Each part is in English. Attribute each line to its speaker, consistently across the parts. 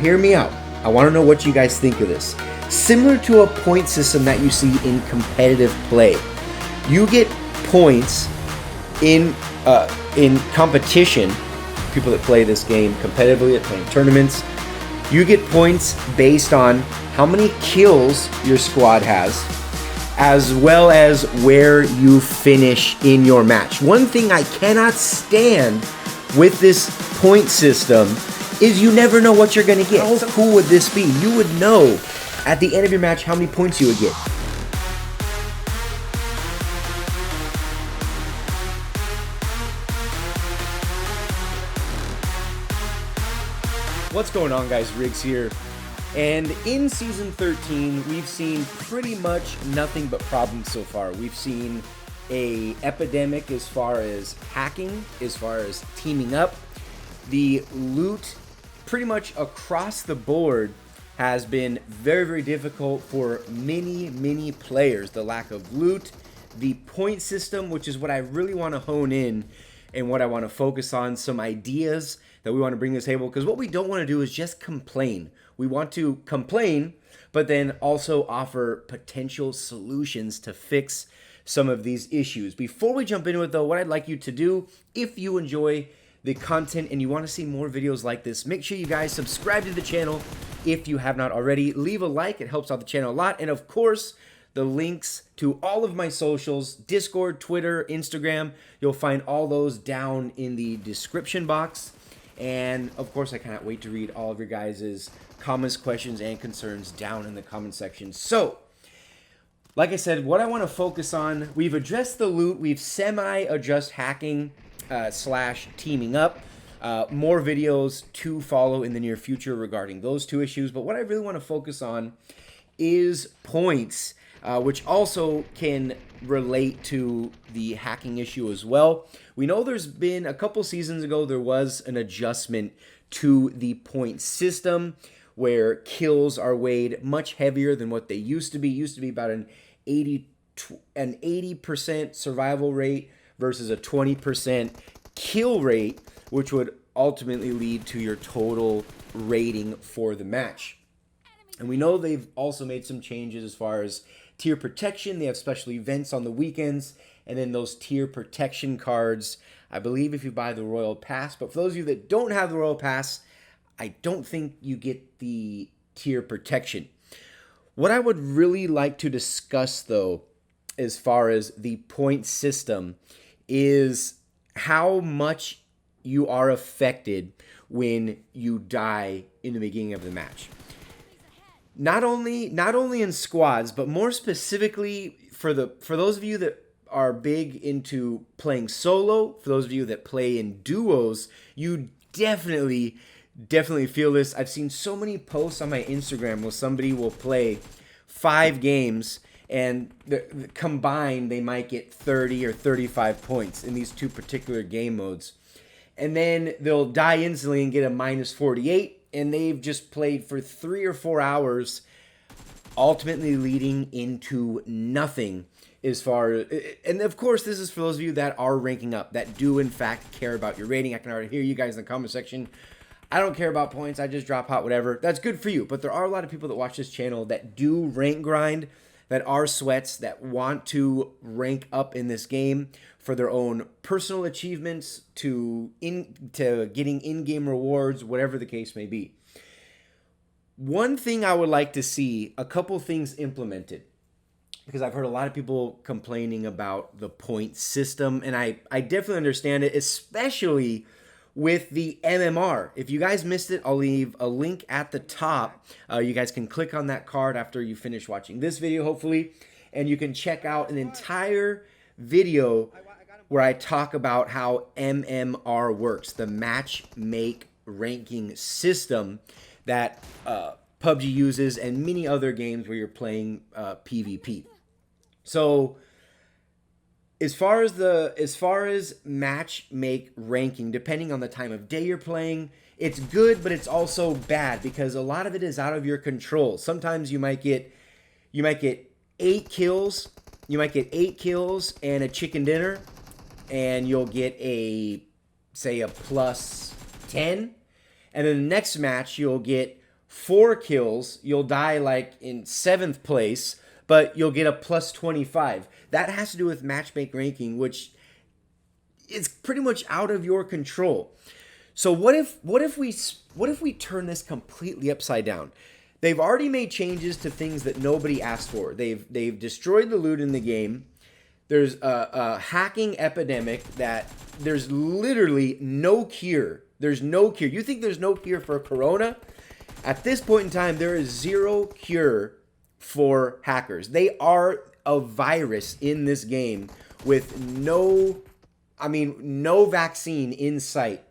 Speaker 1: hear me out. I want to know what you guys think of this. Similar to a point system that you see in competitive play. You get points in competition. People that play this game competitively, at playing tournaments, you get points based on how many kills your squad has, as well as where you finish in your match. One thing I cannot stand with this point system is you never know what you're gonna get. How cool would this be? You would know at the end of your match how many points you would get. What's going on, guys? Riggs here. And in Season 13, we've seen pretty much nothing but problems so far. We've seen an epidemic as far as hacking, as far as teaming up. The loot pretty much across the board has been very, very difficult for many players. The lack of loot, the point system, which is what I really want to hone in and what I want to focus on, some ideas that we want to bring to the table, because what we don't want to do is just complain. We want to complain, but then also offer potential solutions to fix some of these issues. Before we jump into it though, what I'd like you to do, if you enjoy the content and you want to see more videos like this, make sure you guys subscribe to the channel if you have not already. Leave a like, it helps out the channel a lot. And of course, the links to all of my socials, Discord, Twitter, Instagram, you'll find all those down in the description box. And of course, I cannot wait to read all of your guys' comments, questions, and concerns down in the comment section. So, like I said, what I want to focus on, we've addressed the loot, we've semi-addressed hacking slash teaming up. More videos to follow in the near future regarding those two issues. But what I really want to focus on is points, which also can relate to the hacking issue as well. We know there's been a couple seasons ago, there was an adjustment to the point system where kills are weighed much heavier than what they used to be. It used to be about an 80% survival rate versus a 20% kill rate, which would ultimately lead to your total rating for the match. And we know they've also made some changes as far as tier protection. They have special events on the weekends, and then those tier protection cards, I believe if you buy the Royal Pass. But for those of you that don't have the Royal Pass, I don't think you get the tier protection. What I would really like to discuss, though, as far as the point system, is how much you are affected when you die in the beginning of the match. Not only in squads, but more specifically for those of you that are big into playing solo, for those of you that play in duos, you definitely feel this. I've seen so many posts on my Instagram where somebody will play 5 games and combined they might get 30 or 35 points in these two particular game modes. And then they'll die instantly and get a minus 48. And they've just played for 3 or 4 hours, ultimately leading into nothing as far as, and of course, this is for those of you that are ranking up, that do in fact care about your rating. I can already hear you guys in the comment section. I don't care about points. I just drop hot, whatever. That's good for you. But there are a lot of people that watch this channel that do rank grind, that are sweats, that want to rank up in this game for their own personal achievements, to getting in-game rewards, whatever the case may be. One thing I would like to see, a couple things implemented, because I've heard a lot of people complaining about the point system, and I definitely understand it, especially with the MMR. If you guys missed it, I'll leave a link at the top. You guys can click on that card after you finish watching this video, hopefully, and you can check out an entire video where I talk about how MMR works, the match make ranking system that PUBG uses, and many other games where you're playing PvP. So as far as match make ranking, depending on the time of day you're playing, it's good, but it's also bad because a lot of it is out of your control. Sometimes you might get 8 kills, and a chicken dinner, and you'll get say a plus 10, and then the next match you'll get 4 kills, you'll die like in 7th place, but you'll get a plus 25. That has to do with matchmaking ranking, which is pretty much out of your control. So what if we turn this completely upside down? They've already made changes to things that nobody asked for. They've destroyed the loot in the game. There's a hacking epidemic that there's literally no cure. There's no cure. You think there's no cure for Corona? At this point in time, there is zero cure for hackers. They are a virus in this game with no vaccine in sight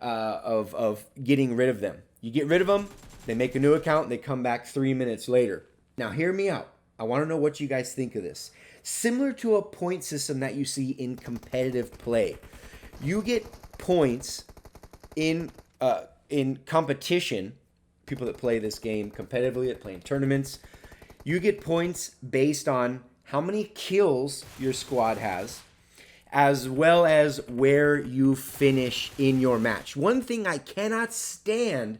Speaker 1: of getting rid of them. You get rid of them, they make a new account, they come back 3 minutes later. Now, hear me out. I want to know what you guys think of this. Similar to a point system that you see in competitive play. You get points in competition. People that play this game competitively, that play in tournaments, you get points based on how many kills your squad has, as well as where you finish in your match. One thing I cannot stand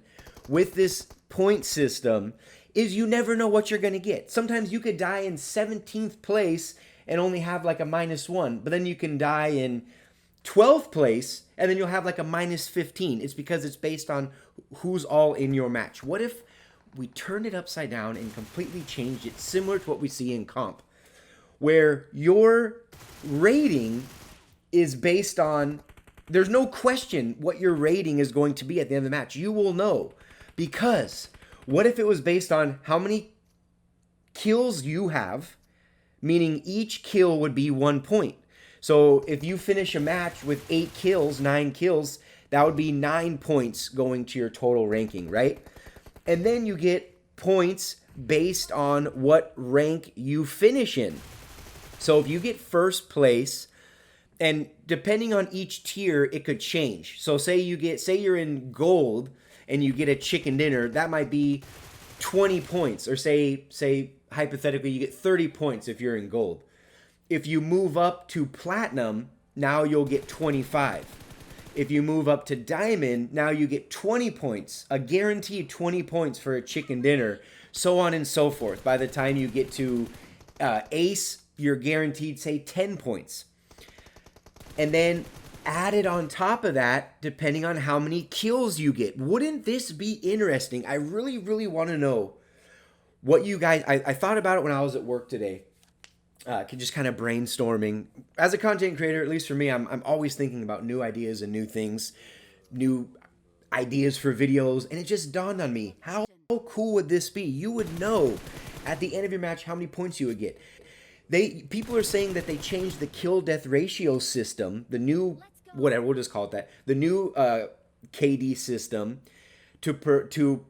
Speaker 1: with this point system is you never know what you're going to get. Sometimes you could die in 17th place and only have like a -1, but then you can die in 12th place and then you'll have like a -15. It's because it's based on who's all in your match. What if we turned it upside down and completely changed it, similar to what we see in comp, where your rating is based on, there's no question what your rating is going to be at the end of the match. You will know. Because what if it was based on how many kills you have, meaning each kill would be 1 point. So if you finish a match with 8 kills, 9 kills, that would be 9 points going to your total ranking, right? And then you get points based on what rank you finish in. So if you get first place, and depending on each tier, it could change. So say you're in gold and you get a chicken dinner, that might be 20 points. Or say hypothetically you get 30 points if you're in gold. If you move up to platinum, now you'll get 25. If you move up to diamond, now you get 20 points, a guaranteed 20 points for a chicken dinner, so on and so forth. By the time you get to ace, you're guaranteed, say, 10 points. And then added on top of that, depending on how many kills you get. Wouldn't this be interesting? I really, really want to know what you guys... I thought about it when I was at work today. Just kind of brainstorming. As a content creator, at least for me, I'm always thinking about new ideas and new things, new ideas for videos, and it just dawned on me, how cool would this be? You would know at the end of your match how many points you would get. People are saying that they changed the kill-death ratio system, the new, whatever, we'll just call it that, the new KD system to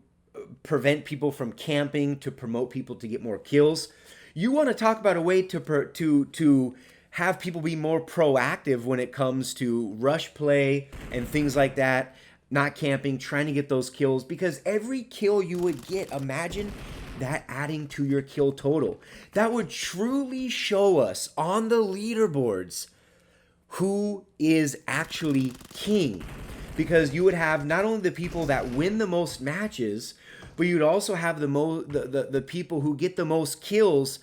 Speaker 1: prevent people from camping, to promote people to get more kills. You want to talk about a way to have people be more proactive when it comes to rush play and things like that, not camping, trying to get those kills, because every kill you would get, imagine that adding to your kill total. That would truly show us on the leaderboards who is actually king, because you would have not only the people that win the most matches, but you'd also have the people who get the most kills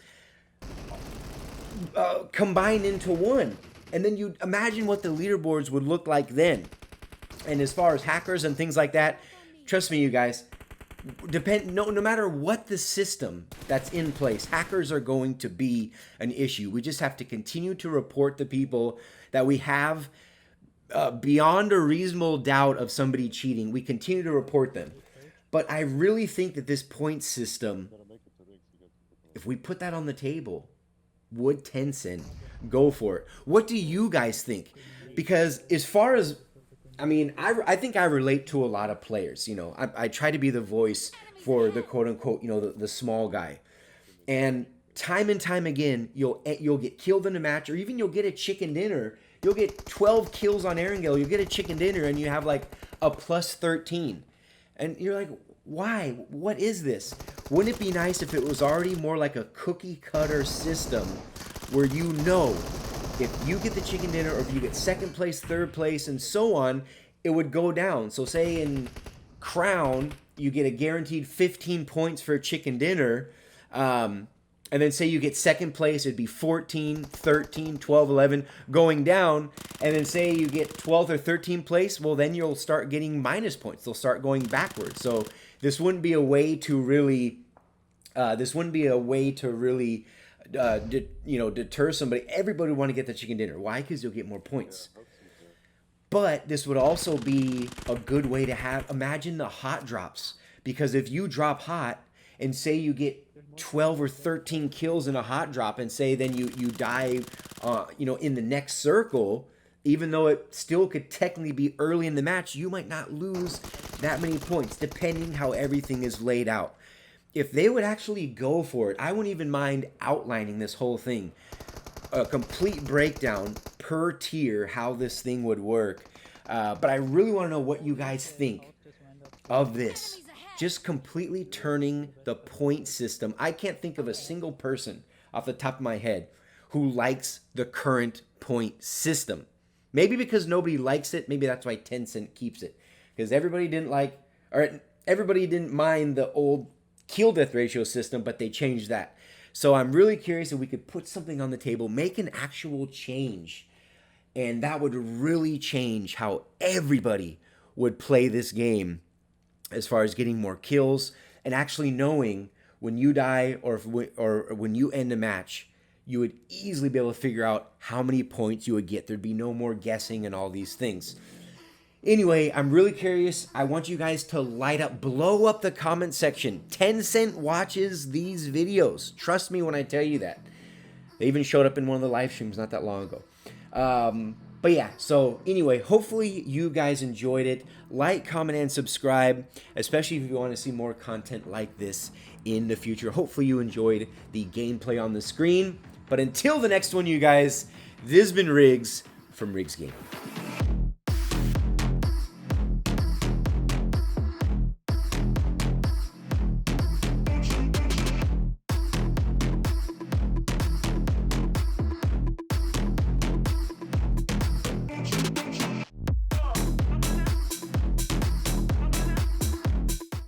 Speaker 1: combined into one. And then you imagine what the leaderboards would look like then. And as far as hackers and things like that, trust me, you guys, no matter what the system that's in place, hackers are going to be an issue. We just have to continue to report the people that we have beyond a reasonable doubt of somebody cheating. We continue to report them. But I really think that this point system, if we put that on the table, would Tencent go for it? What do you guys think? Because as far as, I mean, I think I relate to a lot of players. You know, I try to be the voice for the quote-unquote, you know, the small guy. And time again, you'll get killed in a match, or even you'll get a chicken dinner. You'll get 12 kills on Erangel. You'll get a chicken dinner, and you have like a plus 13. And you're like, why? What is this? Wouldn't it be nice if it was already more like a cookie cutter system where you know if you get the chicken dinner, or if you get second place, third place, and so on, it would go down. So say in Crown, you get a guaranteed 15 points for a chicken dinner, and then say you get second place, it'd be 14, 13, 12, 11, going down. And then say you get 12th or 13th place, well, then you'll start getting minus points. They'll start going backwards. So this wouldn't be a way to really, deter somebody. Everybody would want to get the chicken dinner. Why? Because you'll get more points. But this would also be a good way to have, imagine the hot drops. Because if you drop hot and say you get 12 or 13 kills in a hot drop, and say then you die in the next circle, even though it still could technically be early in the match, you might not lose that many points depending how everything is laid out. If they would actually go for it, I wouldn't even mind outlining this whole thing, a complete breakdown per tier how this thing would work. But I really want to know what you guys think of this. Just completely turning the point system. I can't think of a single person off the top of my head who likes the current point system. Maybe because nobody likes it. Maybe that's why Tencent keeps it. Because everybody didn't mind the old kill death ratio system, but they changed that. So I'm really curious if we could put something on the table, make an actual change. And that would really change how everybody would play this game, as far as getting more kills and actually knowing when you die or when you end a match, you would easily be able to figure out how many points you would get. There'd be no more guessing and all these things. Anyway, I'm really curious. I want you guys to light up, blow up the comment section. Tencent watches these videos. Trust me when I tell you that. They even showed up in one of the live streams not that long ago. But yeah, so anyway, hopefully you guys enjoyed it. Like, comment, and subscribe, especially if you want to see more content like this in the future. Hopefully you enjoyed the gameplay on the screen. But until the next one, you guys, this has been Riggs from Riggs Gaming.